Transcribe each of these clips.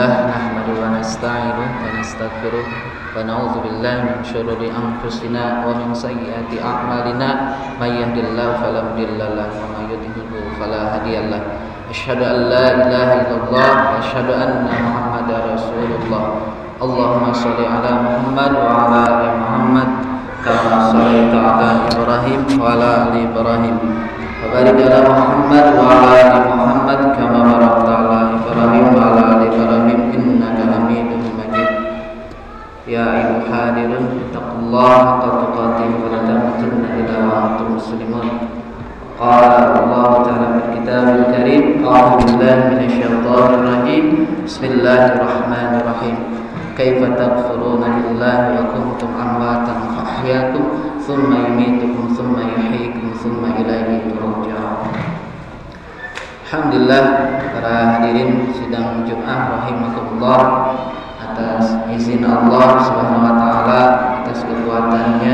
Alhamdulillah nahmaduhu wa nasta'inuhu wa nastaghfiruh wa na'udzu billahi min syururi anfusina wa min sayyiati a'malina may yahdihillahu fala mudilla lahu wa may yudlil fala hadiya lahu. Asyhadu an la ilaha illallah wa asyhadu anna Muhammadar Rasulullah. Allahumma shalli ala Muhammad wa ala ali Muhammad kama shallaita ala Ibrahim wa ala ali Ibrahim. Wa barik ala Muhammad wa ala ali Muhammad kama barakta ala Ibrahim wa ala ali Ibrahim innaka Hamidum Majid. Ya ayyuhal hadirun taqullaha haqqa tuqatih wa la tamutunna illa wa antum muslimun. Qala Allah ta'ala fil kitabil karim, a'udzu billahi minasyaitonir rajim. Bismillahirrahmanirrahim. Kaifa takfuruna billahi wa kuntum amwatan fa ahyaakum thumma yumitukum thumma yuhyikum thumma ilaihi turja'un. Alhamdulillah, para hadirin sidang Jumat rahimakumullah, atas izin Allah Subhanahu wa taala, atas kekuatannya,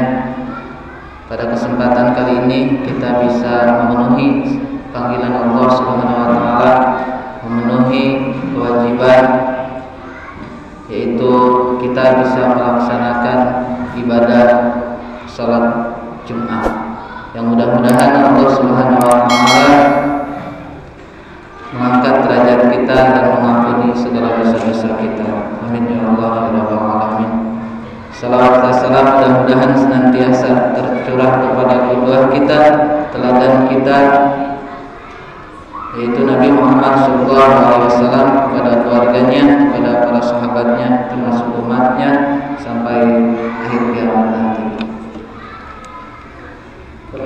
pada kesempatan kali ini kita bisa memenuhi panggilan Allah Subhanahu wa taala, memenuhi kewajiban, yaitu kita bisa melaksanakan ibadah salat Jumat. Yang mudah-mudahan Allah Subhanahu wa taala mengangkat derajat kita dan mengampuni segala dosa-dosa kita. Amin ya Allah ya rabbal alamin. Salawat dan salam mudah-mudahan senantiasa tercurah kepada kedua kita, teladan kita, yaitu Nabi Muhammad SAW, kepada keluarganya, kepada para sahabatnya, termasuk umatnya sampai akhir kiamat nanti.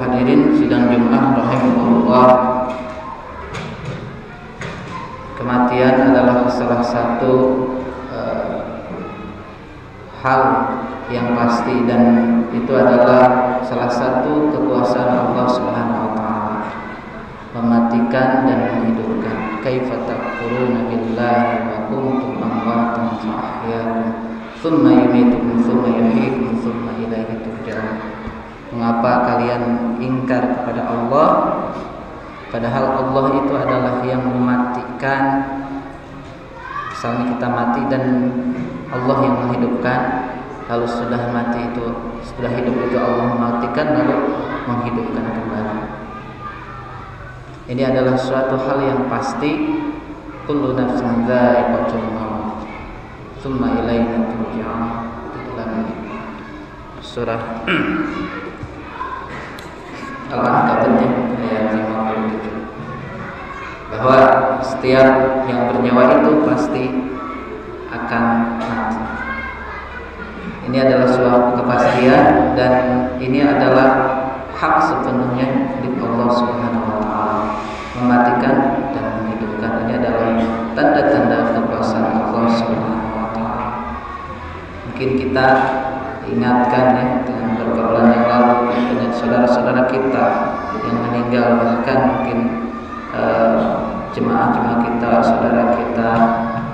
Hadirin sidang Jumat rahimahullah, kematian adalah salah satu hal yang pasti, dan itu adalah salah satu kekuasaan Allah Subhanahu wa taala, mematikan dan menghidupkan. Kaifa takfuruna billahi wa kuntum amwatan fa ahyaakum thumma yumitukum thumma yuhyikum thumma ilaihi turja'un. Mengapa kalian ingkar kepada Allah, padahal Allah itu adalah yang mematikan? Misalnya kita mati dan Allah yang menghidupkan, kalau sudah mati itu, sudah hidup itu Allah mematikan lalu menghidupkan kembali. Ini adalah suatu hal yang pasti. Kullu nafsin dha'iqatul maut tsumma ilaina turja'un. Dalam surah Al-Ankabut ayat 57, bahwa setiap yang bernyawa itu pasti akan mati. Ini adalah suatu kepastian, dan ini adalah hak sepenuhnya di Allah Subhanahu wa taala, mematikan dan menghidupkan. Ini adalah tanda-tanda kekuasaan Allah Subhanahu wa taala. Mungkin kita ingatkan ya dengan pergaulan yang lalu dengan saudara-saudara kita yang meninggal, bahkan mungkin jemaah-jemaah kita, saudara kita,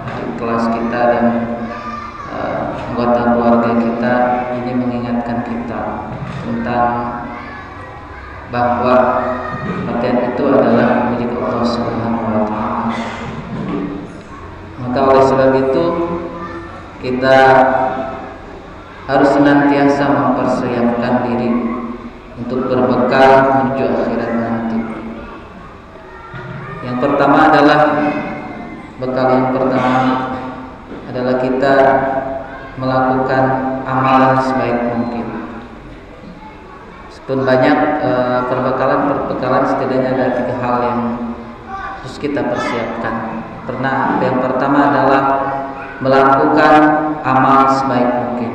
adik kelas kita, dan anggota keluarga kita. Ini mengingatkan kita tentang bahwa kematian itu adalah milik Allah Subhanahu wa taala. Maka oleh sebab itu kita harus senantiasa mempersiapkan diri untuk berbekal menuju akhirat nanti. Yang pertama adalah, bekal yang pertama adalah kita melakukan amalan sebaik mungkin. Meskipun banyak perbekalan setidaknya ada 3 hal yang harus kita persiapkan. Yang pertama adalah melakukan amal sebaik mungkin.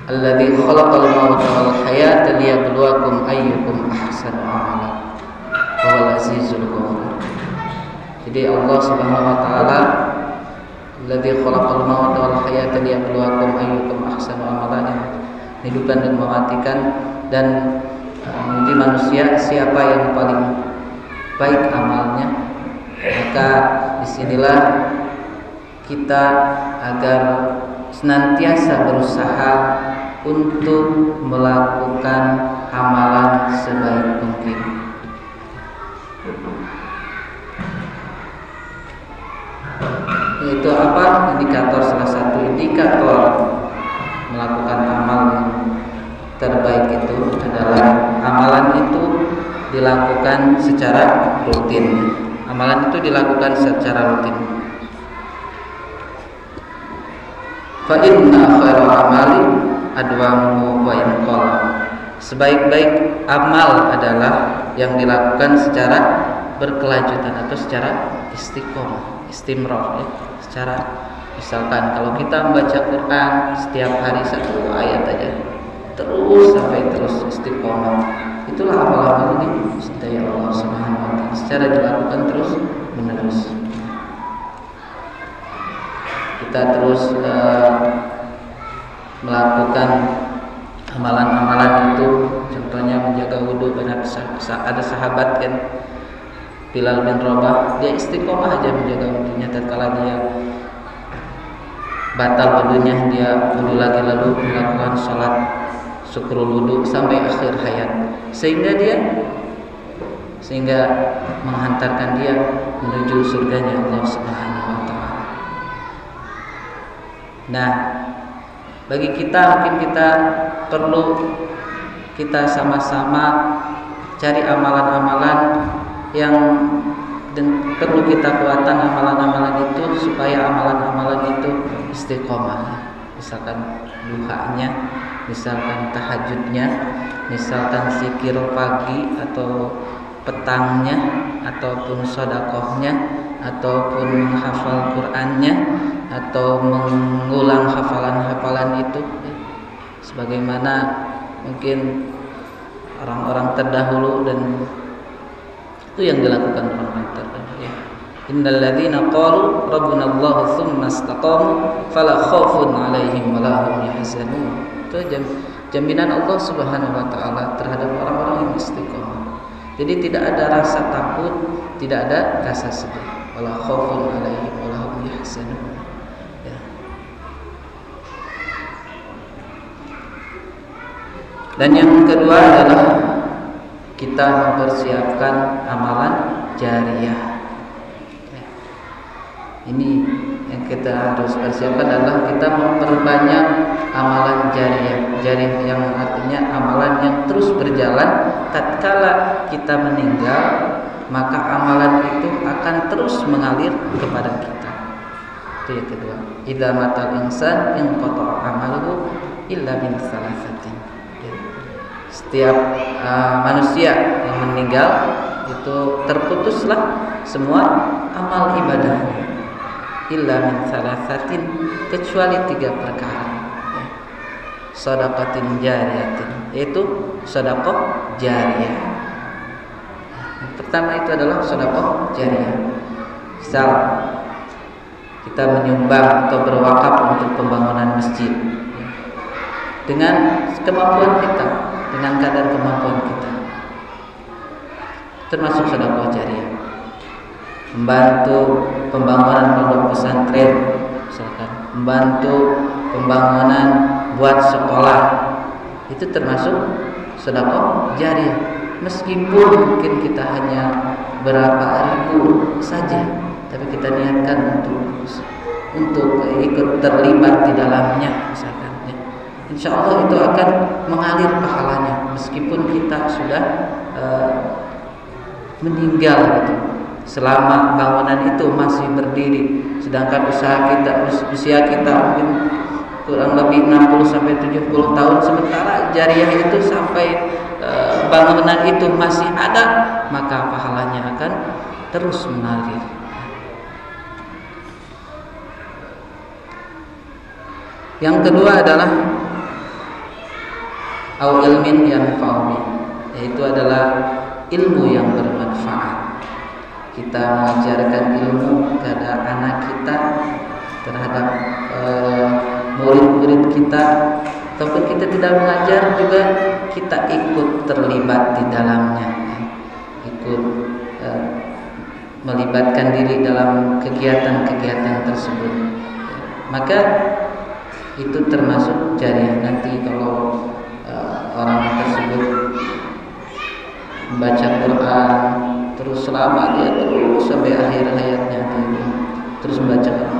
Alladzi khalaqal mauta wal hayata liyabluwakum ayyukum ahsanu amala wa huwal azizul ghafur. Jadi Allah Subhanahu wa taala, alladzi khalaqal mauta wal hayata liyabluwakum ayyukum ahsanu amala, menghidupkan dan mematikan dan menguji manusia siapa yang paling baik amalnya. Maka disinilah kita agar senantiasa berusaha untuk melakukan amalan sebaik mungkin. Yaitu apa? Indikator, salah satu indikator melakukan amal yang terbaik itu adalah amalan itu dilakukan secara rutin. Amalan itu dilakukan secara rutin. Fa inna khairal amali adwamuhu wa in qalla. Sebaik-baik amal adalah yang dilakukan secara berkelanjutan atau secara istiqomah, istimrar ya. Secara misalkan kalau kita membaca Quran setiap hari satu ayat aja terus sampai terus istiqomah, itulah amal-amal ini dicintai Allah Subhanahu wa taala secara dilakukan terus menerus. Kita terus melakukan amalan-amalan itu, contohnya menjaga wudhu. Banyak ada sahabat kan, Bilal bin Rabah, dia istiqomah aja menjaga wudhunya. Tatkala dia batal wudhunya, dia wudhu lagi lalu melakukan sholat syukrul wudhu sampai akhir hayat, sehingga menghantarkan dia menuju surganya Allah Subhanahu wa taala. Nah, bagi kita mungkin kita perlu kita sama-sama cari amalan-amalan yang perlu kita kuatkan amalan-amalan itu supaya amalan-amalan itu istiqomah. Misalkan duhanya, misalkan tahajudnya, misalkan zikir pagi atau petangnya, ataupun sedekahnya, ataupun menghafal Qur'annya, atau mengulang hafalan-hafalan itu sebagaimana mungkin orang-orang terdahulu, dan itu yang dilakukan orang-orang terdahulu ya. Innal ladzina qalu rabbuna Allah tsumma istaqamu fala khaufun 'alaihim wa la hum yahzanun. Itu jaminan Allah Subhanahu wa taala terhadap orang-orang yang istiqomah. Jadi tidak ada rasa takut, tidak ada rasa sedih. Wala khaufun 'alaihim wa la hum yahzanun. Ya. Dan yang kedua adalah kita mempersiapkan amalan jariyah. Ini yang kita harus persiapkan adalah kita memperbanyak amalan jariyah. Jariyah yang artinya amalan yang terus berjalan tatkala kita meninggal, maka amalan itu akan terus mengalir kepada kita. Itu yang kedua. Idza matal insan inqata'a amaluhu illa min salasatin. Setiap manusia yang meninggal itu terputuslah semua amal ibadahnya. Illa min salasatin, kecuali 3 perkara. Shadaqatin jariyatin, yaitu sedekah jariyah. Yang pertama itu adalah sedekah jariyah. Misal kita menyumbang atau berwakaf untuk pembangunan masjid dengan kemampuan kita, dengan kadar kemampuan kita, termasuk sedekah jariyah. Membantu pembangunan pondok pesantren, misalkan membantu pembangunan buat sekolah, itu termasuk sedekah jariyah. Meskipun mungkin kita hanya berapa ribu saja, tapi kita niatkan untuk ikut terlibat di dalamnya, misalkan ya. Insya Allah itu akan mengalir pahalanya meskipun kita sudah meninggal gitu. Selama bangunan itu masih berdiri, sedangkan usia kita mungkin kurang lebih 60 sampai 70 tahun, sementara jariyah itu sampai bangunan itu masih ada, maka pahalanya akan terus mengalir. Yang kedua adalah au ilmin yanfa'u, yaitu adalah ilmu yang bermanfaat. Kita mengajarkan ilmu kepada anak kita, terhadap murid-murid kita, ataupun kita tidak mengajar juga kita ikut terlibat di dalamnya, ikut melibatkan diri dalam kegiatan-kegiatan tersebut. Maka itu termasuk jariyah. Nanti kalau orang tersebut membaca Quran terus selama dia terus sampai akhir hayatnya, terus membaca Quran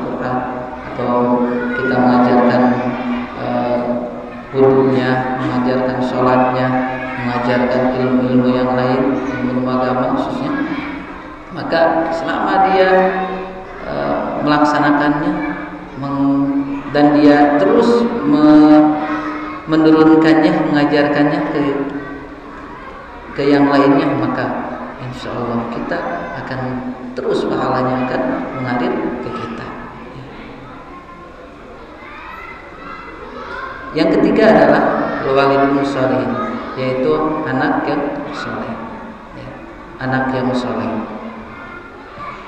atau kita mengajarkan wudunya, mengajarkan sholatnya, mengajarkan ilmu-ilmu yang lain, ilmu agama khususnya, maka selama dia melaksanakannya dan dia terus menurunkannya, mengajarkannya ke yang lainnya, maka insya Allah kita akan terus pahalanya akan mengalir ke kita. Yang ketiga adalah walidun sholihin, yaitu anak yang soleh, anak yang soleh,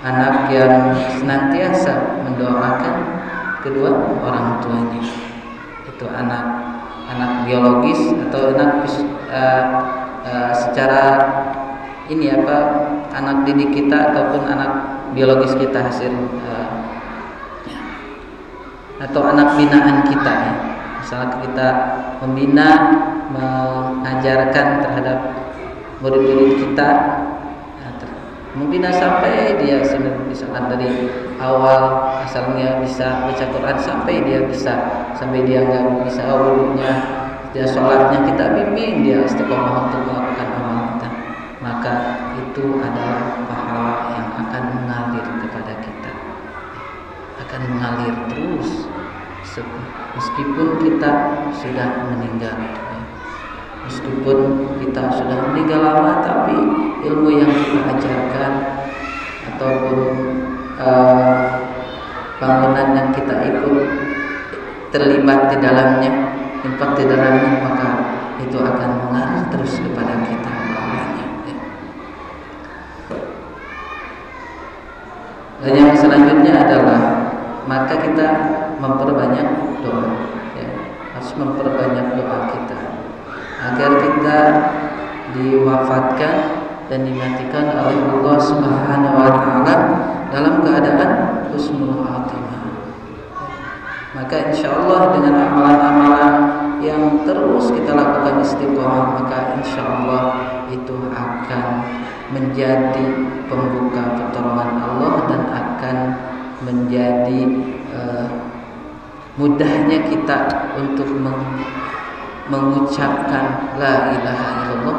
anak yang senantiasa mendoakan kedua orang tuanya. Itu anak biologis atau anak secara ini anak didik kita ataupun anak biologis kita hasil atau anak binaan kita ya. Misalnya kita membina, mengajarkan terhadap murid-murid kita, membina sampai dia misalkan dari awal asalnya bisa baca Quran sampai dia nggak bisa wudunya, dia sholatnya kita bimbing dia istiqomah untuk melakukan amal kita, maka itu adalah pahala yang akan mengalir kepada kita, akan mengalir terus meskipun kita sudah meninggal. Meskipun kita sudah meninggal lama, tapi ilmu yang kita ajarkan ataupun bangunan yang kita ikut terlibat di dalamnya, infak di dalamnya, maka itu akan mengalir terus kepada kita pahalanya. Dan yang selanjutnya adalah maka kita memperbanyak doa, harus memperbanyak doa kita agar kita diwafatkan dan dimatikan oleh Allah Subhanahu wa taala dalam keadaan husnul khatimah. Maka insyaallah dengan amalan-amalan yang terus kita lakukan istiqomah, maka insyaallah itu akan menjadi pembuka pertolongan Allah dan akan menjadi mudahnya kita untuk mengucapkan la ilaha illallah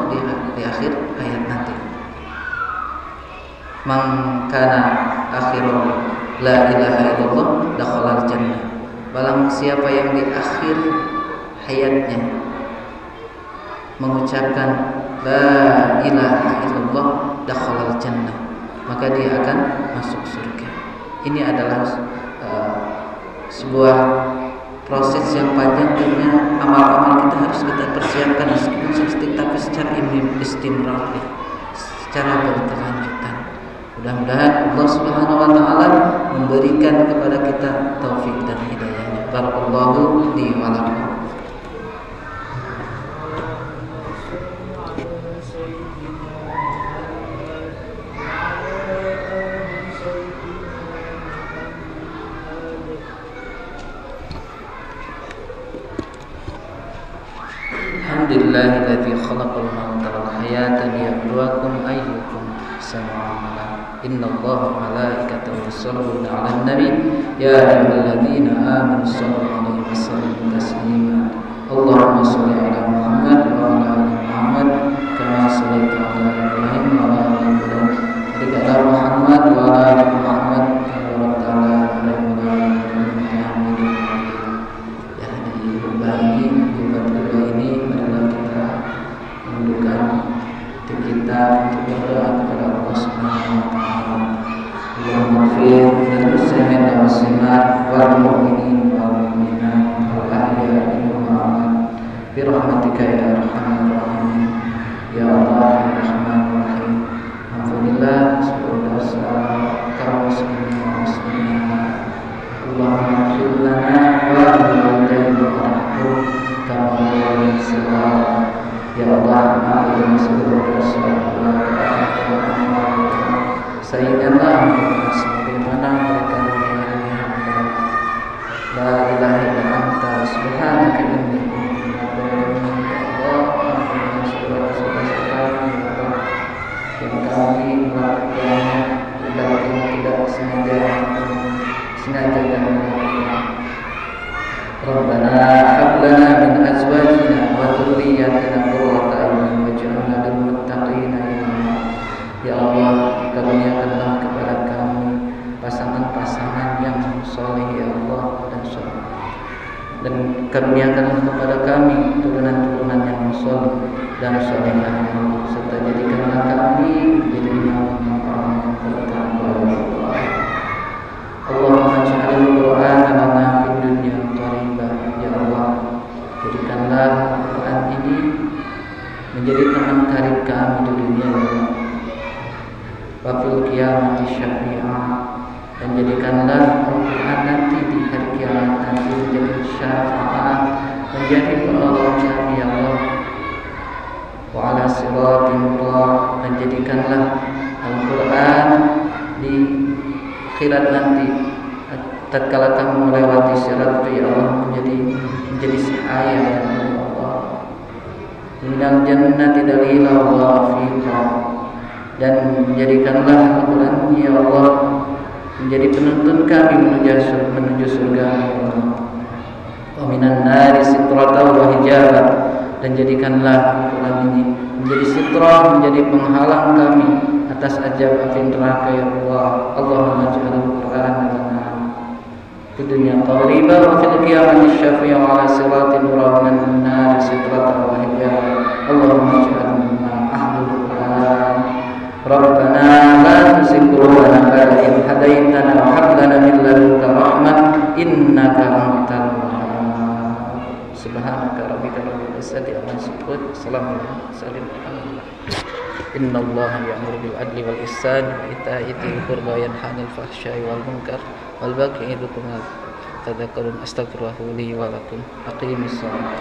di akhir ayat nanti. Man kana akhirul la ilaha illallah dakhalal jannah. Barang siapa yang di akhir hayatnya mengucapkan la ilaha illallah dakhalal jannah, maka dia akan masuk surga. Ini adalah sebuah proses yang panjang, karena amal-amal kita harus kita persiapkan meskipun sedikit, tapi secara istimrar, secara berkelanjutan. Mudah-mudahan Allah Subhanahu wa taala memberikan kepada kita taufik dan hidayahnya. Barakallahu li wa lakum. Alhamdulillahilladzi khalaqal mauta wal hayata liyabluwakum ayyukum ahsanu amala. Innallaha wa malaikatahu yusholluna 'alan nabi ya ayyuhalladzina amanu shollu 'alaihi wa sallimu taslima. Allahumma sholli 'ala Muhammad wa 'ala ali Muhammad kama shallaita 'ala Ibrahim wa 'ala ali Ibrahim wa 'ala Muhammad wa 'ala ali Muhammad kama barakta 'ala Ibrahim wa 'ala ali Ibrahim innaka Hamidum Majid. Ya, dibagi jumat kedua ini adalah kita menundukkan hati kita untuk berdoa kepada Allah Subhanahu wa taala. Allahumma ighfir lil muslimin wal muslimat wal mu'minin wal mu'minat wal ahya'i minhum wal amwat bi rahmatika ya arhamar rahimin ya Allah ya rahmanur rahim. Alhamdulillah, sallallahu alaihi muslimin wa muslimat. Allahumma ighfir lana wa liwalidayna warhamhum kama rabbayana shaghira. Ya Allah, amin sallallahu alaihi wasallam. Sayyidina Muhammad sebagaimana mereka menyebutnya la ilaha illa anta subhanaka inni kuntu yang kami melakukannya tidak sengaja dan Rabbana hab lana min azwajina wa dhurriyyatina qurrata a'yun waj'alna lil muttaqina imama. Ya Allah, karuniakanlah kepada kami pasangan-pasangan yang saleh ya Allah dan karuniakanlah kepada kami turunan-turunan yang saleh dan salehah, serta jadikanlah kami menjadi orang yang bertakwa ya Allah. Allahumma ij'alil Qur'ana lana fid dunya tharibah ya Allah, jadikanlah Al-Quran ini menjadi teman karib kami di dunia ya Allah. Wa fil qiyamati syafi'ah, dan jadikanlah Al-Quran nanti di hari kiamat nanti menjadi syafaat, menjadi penolong kami ya Allah. Wa ala siratin thaq, dan jadikanlah Al-Quran di akhirat nanti tatkala kami melewati sirat itu ya Allah menjadi cahaya ya Allah. Minal jannati dalila wa rafiqa, dan menjadikanlah Al-Quran ya Allah menjadi penuntun kami menuju surga ya Allah. Wa minan nari sitratan wa hijabah, dan jadikanlah Al-Quran ini menjadi sitrah, menjadi penghalang kami atas ajab api neraka ya Allah. Allahumma ij'alil Qur'ana lana fid dunya qariba wa fil qiyamati syafi'a wa ala siratin nura minan nar sitratan wa hijabah. Allahumma ij'alna ahlul Qur'an. Rabbana la tuzigh qulubana ba'da idh hadaytana wa hab lana min ladunka rahmah innaka antal wahhab. Subhanaka rabbika rabbil izzati amma yasifun. Assalamu alaikum warahmatullahi wabarakatuh. Innallaha ya'muru bil adli wal ihsani wa ita'i dzil qurba wa yanha 'anil fahsya'i wal munkar wal baghi ya'idukum la'allakum tadhakkarun. Astaghfirullaha li wa lakum. Aqimis shalah.